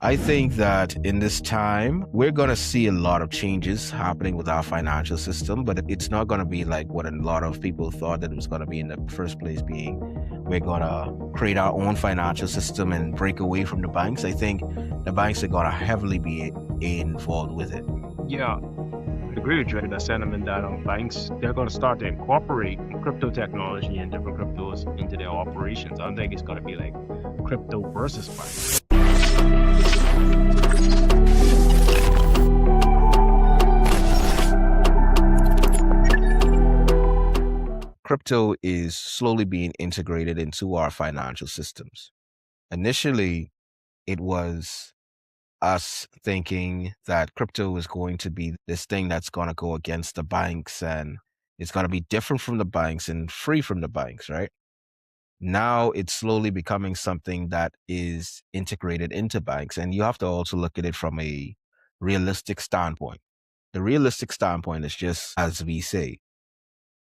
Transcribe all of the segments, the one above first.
I think that in this time, we're going to see a lot of changes happening with our financial system, but it's not going to be like what a lot of people thought that it was going to be in the first place, being we're going to create our own financial system and break away from the banks. I think the banks are going to heavily be involved with it. Yeah, I agree with you the sentiment that banks they're going to start to incorporate crypto technology and different cryptos into their operations. I don't think it's going to be like crypto versus banks. Crypto is slowly being integrated into our financial systems. Initially, it was us thinking that crypto is going to be this thing that's going to go against the banks and it's going to be different from the banks and free from the banks, right? Now it's slowly becoming something that is integrated into banks. And you have to also look at it from a realistic standpoint. The realistic standpoint is just as we say,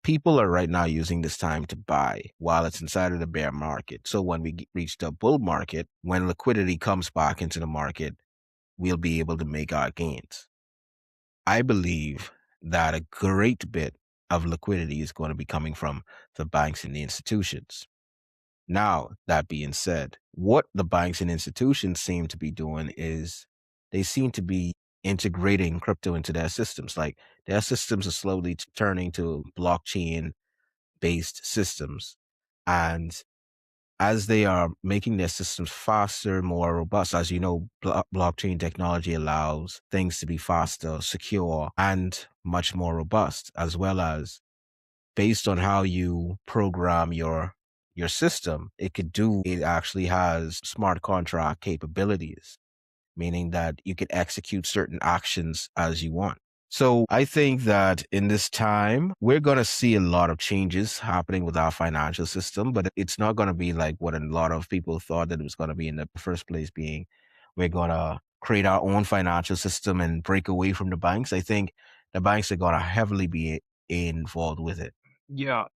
people are right now using this time to buy while it's inside of the bear market. So when we reach the bull market, when liquidity comes back into the market, we'll be able to make our gains. I believe that a great bit of liquidity is going to be coming from the banks and the institutions. Now, that being said, what the banks and institutions seem to be doing is they seem to be integrating crypto into their systems. Like their systems are slowly turning to blockchain based systems. And as they are making their systems faster, more robust, as you know, blockchain technology allows things to be faster, secure, and much more robust, as well as based on how you program your system, it actually has smart contract capabilities, meaning that you can execute certain actions as you want. So I think that in this time, we're going to see a lot of changes happening with our financial system, but it's not going to be like what a lot of people thought that it was going to be in the first place, being we're going to create our own financial system and break away from the banks. I think the banks are going to heavily be involved with it. Yeah,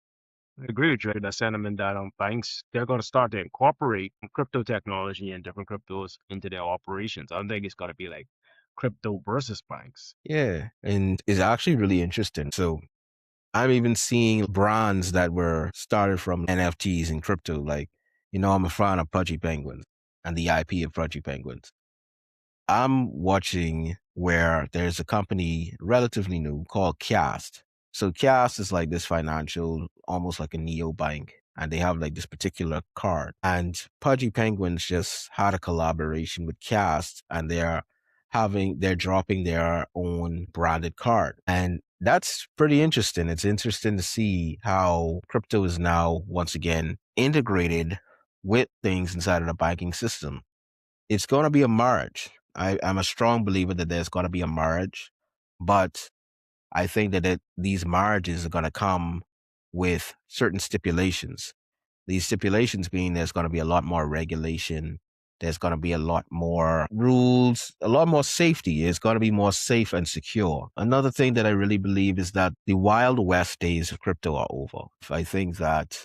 I agree with you the sentiment that banks they're going to start to incorporate crypto technology and different cryptos into their operations. I don't think it's going to be like crypto versus banks. Yeah. And it's actually really interesting. So I'm even seeing brands that were started from NFTs and crypto. Like, I'm a fan of Pudgy Penguins and the IP of Pudgy Penguins. I'm watching where there's a company relatively new called Cast. So Cast is like this financial, almost like a neo bank, and they have like this particular card. And Pudgy Penguins just had a collaboration with Cast, and they're dropping their own branded card. And that's pretty interesting. It's interesting to see how crypto is now once again integrated with things inside of the banking system. It's going to be a merge. I'm a strong believer that there's going to be a merge, but I think that these marriages are going to come with certain stipulations. These stipulations being there's going to be a lot more regulation. There's going to be a lot more rules, a lot more safety. It's going to be more safe and secure. Another thing that I really believe is that the Wild West days of crypto are over. I think that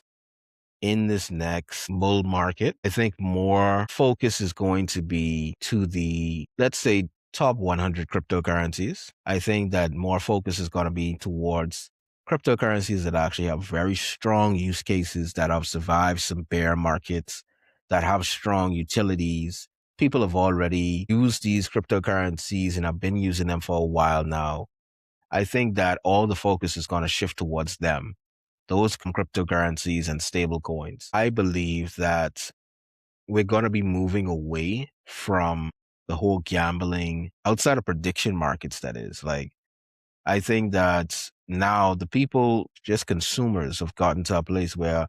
in this next bull market, I think more focus is going to be to the, let's say, top 100 cryptocurrencies. I think that more focus is going to be towards cryptocurrencies that actually have very strong use cases, that have survived some bear markets, that have strong utilities. People have already used these cryptocurrencies and have been using them for a while now. I think that all the focus is going to shift towards them, those cryptocurrencies and stable coins. I believe that we're going to be moving away from the whole gambling outside of prediction markets. That is like, I think that now the people, just consumers, have gotten to a place where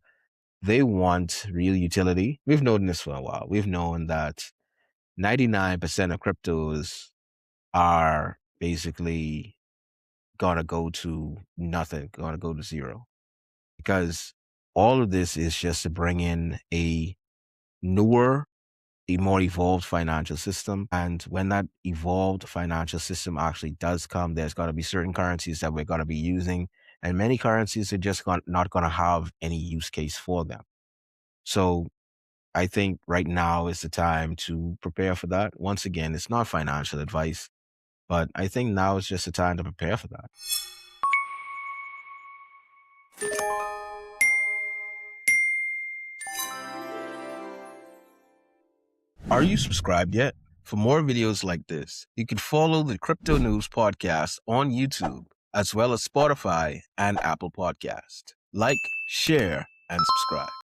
they want real utility. We've known this for a while. We've known that 99% of cryptos are basically going to go to nothing, going to go to zero, because all of this is just to bring in newer, a more evolved financial system. And when that evolved financial system actually does come, there's going to be certain currencies that we're going to be using, and many currencies are just not going to have any use case for them. So I think right now is the time to prepare for that. Once again, it's not financial advice, but I think now is just the time to prepare for that. Are you subscribed yet? For more videos like this, you can follow the Crypto News Podcast on YouTube, as well as Spotify and Apple Podcast. Like, share, and subscribe.